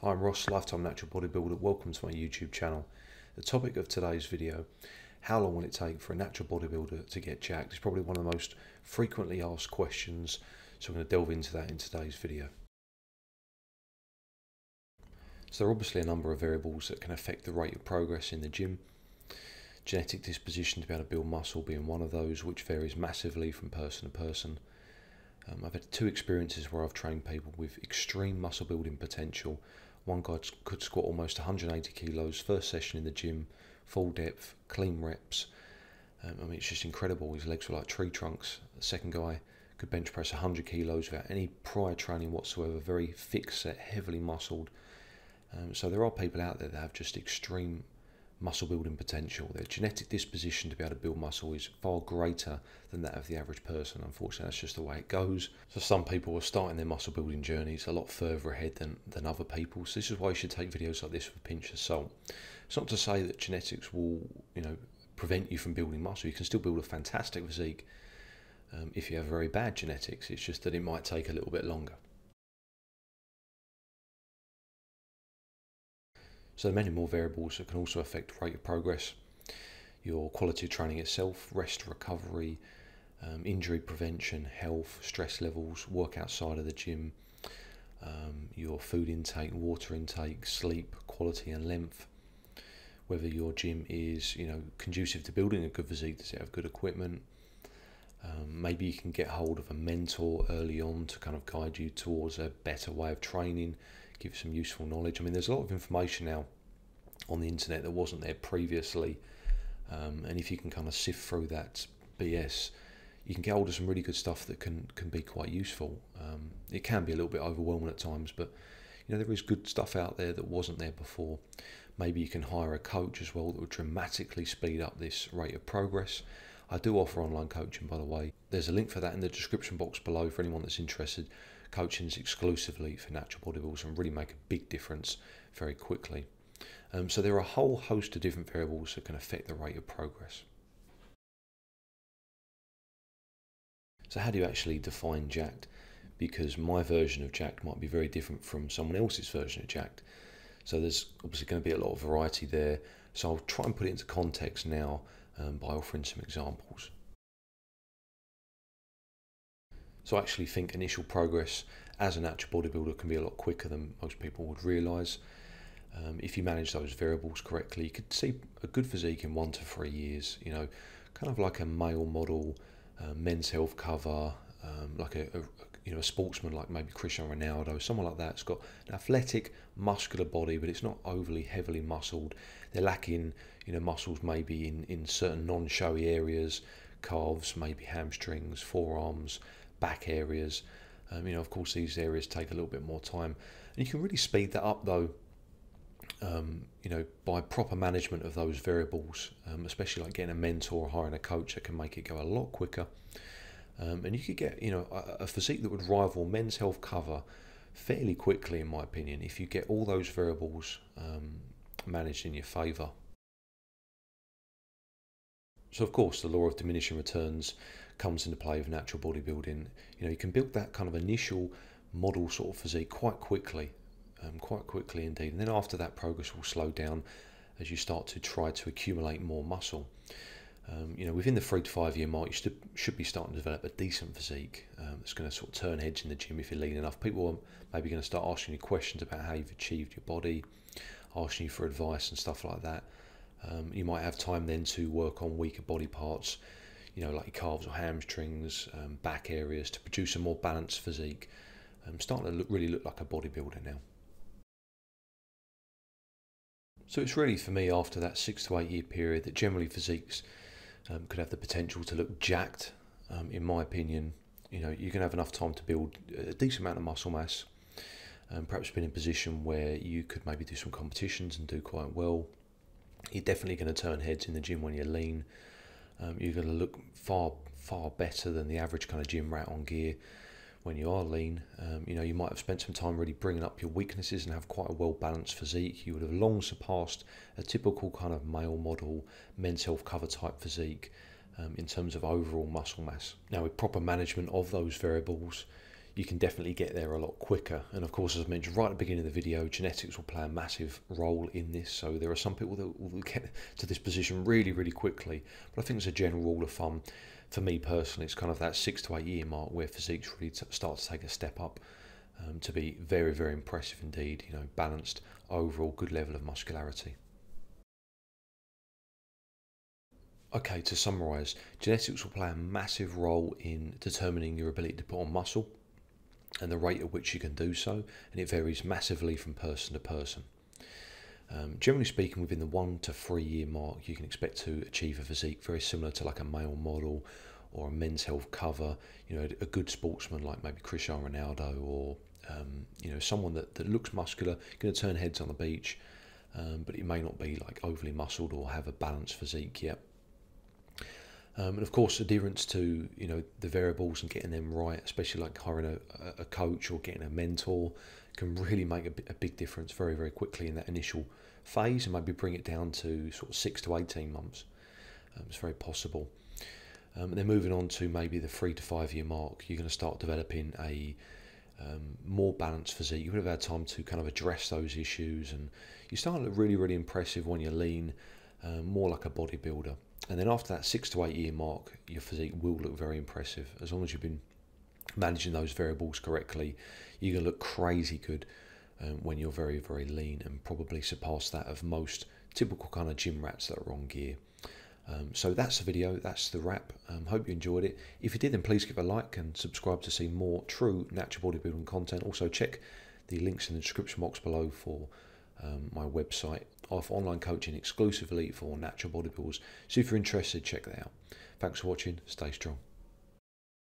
Hi, I'm Ross, lifetime natural bodybuilder. Welcome to my YouTube channel. The topic of today's video, how long will it take for a natural bodybuilder to get jacked? It's probably one of the most frequently asked questions, so I'm going to delve into that in today's video. So there are obviously a number of variables that can affect the rate of progress in the gym. Genetic disposition to be able to build muscle being one of those, which varies massively from person to person. I've had two experiences where I've trained people with extreme muscle building potential. One guy could squat almost 180 kilos, first session in the gym, full depth, clean reps. It's just incredible. His legs were like tree trunks. The second guy could bench press 100 kilos without any prior training whatsoever, very thick set, heavily muscled. So there are people out there that have just extreme muscle building potential. Their genetic disposition to be able to build muscle is far greater than that of the average person. Unfortunately, that's just the way it goes. So some people are starting their muscle building journeys a lot further ahead than other people. So this is why you should take videos like this with a pinch of salt. It's not to say that genetics will, prevent you from building muscle. You can still build a fantastic physique if you have very bad genetics. It's just that it might take a little bit longer. So there are many more variables that can also affect rate of progress. Your quality of training itself, rest, recovery, injury prevention, health, stress levels, work outside of the gym, your food intake, water intake, sleep, quality and length, whether your gym is conducive to building a good physique, does it have good equipment, maybe you can get hold of a mentor early on to kind of guide you towards a better way of training, give some useful knowledge. There's a lot of information now on the internet that wasn't there previously, and if you can kind of sift through that BS, you can get hold of some really good stuff that can be quite useful. It can be a little bit overwhelming at times, but there is good stuff out there that wasn't there before. Maybe you can hire a coach as well that would dramatically speed up this rate of progress. I do offer online coaching, by the way. There's a link for that in the description box below for anyone that's interested. Coaching is exclusively for natural bodybuilders and really make a big difference very quickly. So there are a whole host of different variables that can affect the rate of progress. So how do you actually define jacked? Because my version of jacked might be very different from someone else's version of jacked. So there's obviously going to be a lot of variety there. So I'll try and put it into context now by offering some examples. So I actually think initial progress as a natural bodybuilder can be a lot quicker than most people would realise. If you manage those variables correctly, you could see a good physique in 1 to 3 years, kind of like a male model, men's health cover, like a sportsman like maybe Cristiano Ronaldo, someone like that. It's got an athletic, muscular body, but it's not overly heavily muscled. They're lacking, muscles maybe in certain non-showy areas, calves, maybe hamstrings, forearms, back areas. Of course, these areas take a little bit more time, and you can really speed that up though. By proper management of those variables, especially like getting a mentor or hiring a coach that can make it go a lot quicker. And you could get, a physique that would rival men's health cover fairly quickly, in my opinion, if you get all those variables managed in your favour. So of course, the law of diminishing returns comes into play with natural bodybuilding. You can build that kind of initial model sort of physique quite quickly indeed. And then after that, progress will slow down as you start to try to accumulate more muscle. Within the 3 to 5 year mark, you should be starting to develop a decent physique that's going to sort of turn heads in the gym if you're lean enough. People are maybe going to start asking you questions about how you've achieved your body, asking you for advice and stuff like that. You might have time then to work on weaker body parts, like your calves or hamstrings, back areas, to produce a more balanced physique. Starting to really look like a bodybuilder now. So it's really, for me, after that 6 to 8 year period that generally physiques could have the potential to look jacked. In my opinion, you can have enough time to build a decent amount of muscle mass, perhaps be in a position where you could maybe do some competitions and do quite well. You're definitely going to turn heads in the gym when you're lean. You're going to look far better than the average kind of gym rat on gear when you are lean. You might have spent some time really bringing up your weaknesses and have quite a well-balanced physique. You would have long surpassed a typical kind of male model, men's health cover type physique in terms of overall muscle mass. Now, with proper management of those variables, you can definitely get there a lot quicker. And of course, as I mentioned right at the beginning of the video, genetics will play a massive role in this. So there are some people that will get to this position really, really quickly. But I think as a general rule of thumb, for me personally, it's kind of that 6 to 8 year mark where physiques really start to take a step up to be very, very impressive indeed. You know, balanced, overall good level of muscularity. Okay, to summarise, genetics will play a massive role in determining your ability to put on muscle and the rate at which you can do so, and it varies massively from person to person. Generally speaking, within the 1 to 3 year mark, you can expect to achieve a physique very similar to like a male model or a Men's Health cover. You know, a good sportsman like maybe Cristiano Ronaldo, or you know, someone that looks muscular, going to turn heads on the beach, but it may not be like overly muscled or have a balanced physique yet. And of course, adherence to, you know, the variables and getting them right, especially like hiring a coach or getting a mentor, can really make a big difference very, very quickly in that initial phase, and maybe bring it down to sort of 6 to 18 months. It's very possible. And then moving on to maybe the 3 to 5 year mark, you're going to start developing a more balanced physique. You would have had time to kind of address those issues, and you start to look really, really impressive when you're lean, more like a bodybuilder. And then after that 6 to 8 year mark, your physique will look very impressive. As long as you've been managing those variables correctly, you're going to look crazy good when you're very, very lean, and probably surpass that of most typical kind of gym rats that are on gear. So that's the video, that's the wrap. Hope you enjoyed it. If you did, then please give a like and subscribe to see more true natural bodybuilding content. Also check the links in the description box below for my website. I offer online coaching exclusively for natural bodybuilders, so if you're interested, check that out. Thanks for watching, stay strong.